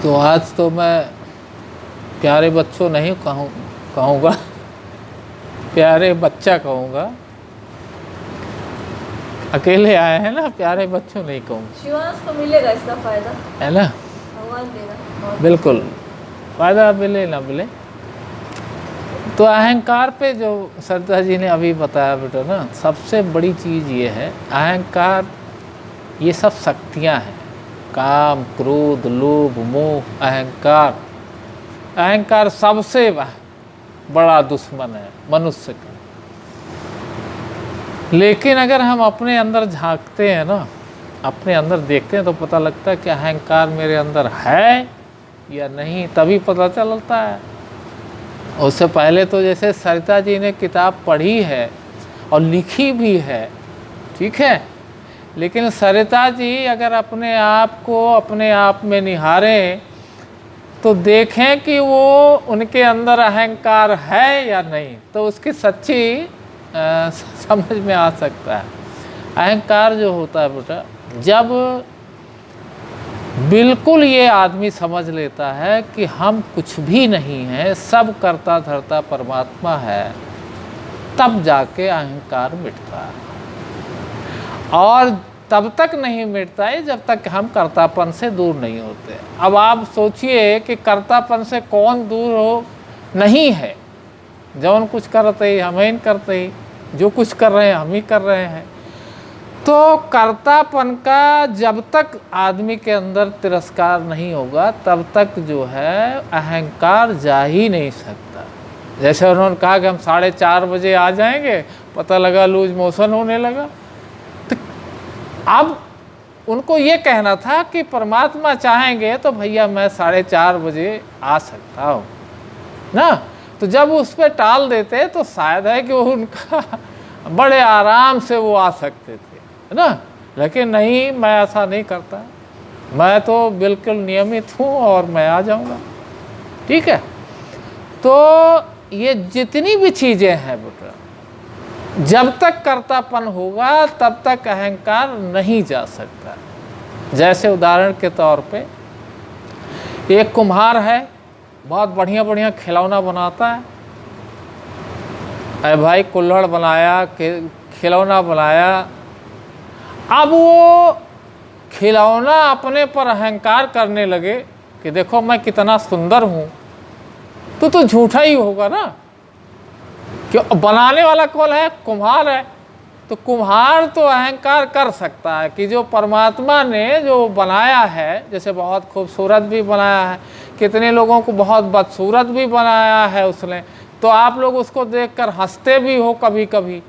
तो आज तो मैं प्यारे बच्चों नहीं कहूँगा, प्यारे बच्चा कहूँगा। अकेले आए हैं ना, प्यारे बच्चों नहीं कहूँगा। शिवांश को मिलेगा इसका फायदा, है ना? भगवान देगा। बिल्कुल, फायदा मिले ना मिले। तो अहंकार पे जो सरिता जी ने अभी बताया बेटा ना, सबसे बड़ी चीज़ ये है, अहंकार ये सब शक्तियाँ हैं। काम, क्रोध, लोभ, मोह, अहंकार। अहंकार सबसे बड़ा दुश्मन है मनुष्य का। लेकिन अगर हम अपने अंदर झांकते हैं ना, अपने अंदर देखते हैं, तो पता लगता है कि अहंकार मेरे अंदर है या नहीं, तभी पता चलता है। उससे पहले तो जैसे सरिता जी ने किताब पढ़ी है और लिखी भी है, ठीक है, लेकिन सरिता जी अगर अपने आप को अपने आप में निहारें तो देखें कि वो उनके अंदर अहंकार है या नहीं, तो उसकी सच्ची समझ में आ सकता है। अहंकार जो होता है बेटा, जब बिल्कुल ये आदमी समझ लेता है कि हम कुछ भी नहीं हैं, सब करता धरता परमात्मा है, तब जाके अहंकार मिटता है। और तब तक नहीं मिटता है जब तक हम कर्तापन से दूर नहीं होते। अब आप सोचिए कि कर्तापन से कौन दूर हो नहीं है। जौन कुछ करते ही हम ही करते ही, जो कुछ कर रहे हैं हम ही कर रहे हैं। तो कर्तापन का जब तक आदमी के अंदर तिरस्कार नहीं होगा, तब तक जो है अहंकार जा ही नहीं सकता। जैसे उन्होंने कहा कि हम 4:30 बजे आ जाएंगे, पता लगा लूज मोशन होने लगा। तो अब उनको ये कहना था कि परमात्मा चाहेंगे तो भैया मैं 4:30 बजे आ सकता हूँ ना। तो जब उस पर टाल देते तो शायद है कि वो उनका बड़े आराम से वो आ सकते थे, है ना। लेकिन नहीं, मैं ऐसा नहीं करता, मैं तो बिल्कुल नियमित हूँ और मैं आ जाऊँगा, ठीक है। तो ये जितनी भी चीज़ें हैं बेटा, जब तक कर्तापन होगा तब तक अहंकार नहीं जा सकता। जैसे उदाहरण के तौर पे एक कुम्हार है, बहुत बढ़िया बढ़िया खिलौना बनाता है। अरे भाई, कुल्हड़ बनाया, खिलौना बनाया। अब वो खिलौना अपने पर अहंकार करने लगे कि देखो मैं कितना सुंदर हूँ, तो झूठा ही होगा ना। क्यों? बनाने वाला कौन है? कुम्हार है। तो कुम्हार तो अहंकार कर सकता है कि जो परमात्मा ने जो बनाया है, जैसे बहुत खूबसूरत भी बनाया है, कितने लोगों को बहुत बदसूरत भी बनाया है उसने, तो आप लोग उसको देखकर हंसते भी हो कभी कभी।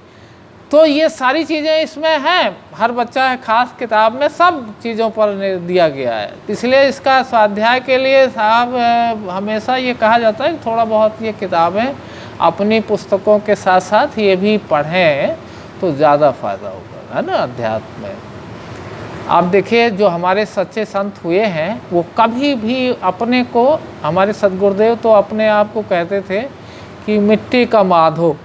तो ये सारी चीज़ें इसमें हैं। हर बच्चा है खास किताब में सब चीज़ों पर दिया गया है। इसलिए इसका स्वाध्याय के लिए साहब हमेशा ये कहा जाता है कि थोड़ा बहुत ये किताबें अपनी पुस्तकों के साथ साथ ये भी पढ़ें तो ज़्यादा फ़ायदा होगा, है ना, अध्यात्म में। आप देखिए, जो हमारे सच्चे संत हुए हैं वो कभी भी अपने को, हमारे सद्गुरुदेव तो अपने आप को कहते थे कि मिट्टी का माधो।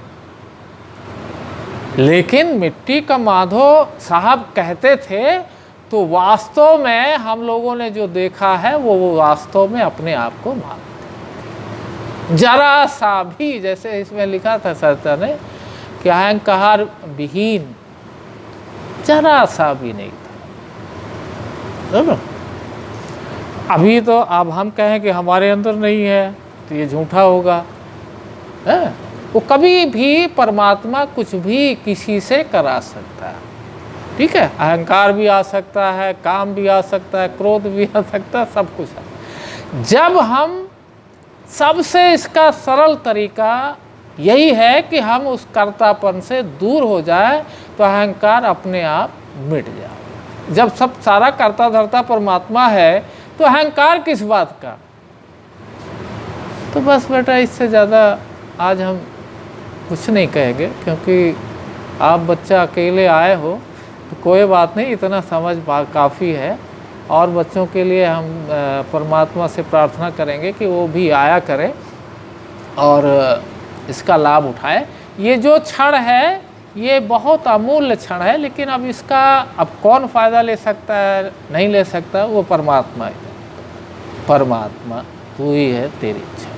लेकिन मिट्टी का माधो साहब कहते थे, तो वास्तव में हम लोगों ने जो देखा है वो वास्तव में अपने आप को मानते। जरा सा भी, जैसे इसमें लिखा था सरिता ने कि अहंकार विहीन जरा सा भी नहीं था। अभी तो अब हम कहें कि हमारे अंदर नहीं है तो ये झूठा होगा, है? वो कभी भी परमात्मा कुछ भी किसी से करा सकता है, ठीक है। अहंकार भी आ सकता है, काम भी आ सकता है, क्रोध भी आ सकता है, सब कुछ है। जब हम सबसे इसका सरल तरीका यही है कि हम उस कर्तापन से दूर हो जाए तो अहंकार अपने आप मिट जाए। जब सब सारा कर्ता धर्ता परमात्मा है तो अहंकार किस बात का। तो बस बेटा, इससे ज़्यादा आज हम कुछ नहीं कहेंगे, क्योंकि आप बच्चा अकेले आए हो तो कोई बात नहीं, इतना समझ काफ़ी है। और बच्चों के लिए हम परमात्मा से प्रार्थना करेंगे कि वो भी आया करें और इसका लाभ उठाए। ये जो क्षण है ये बहुत अमूल्य क्षण है, लेकिन अब इसका अब कौन फ़ायदा ले सकता है नहीं ले सकता, वो परमात्मा है। परमात्मा तू ही है, तेरी इच्छा।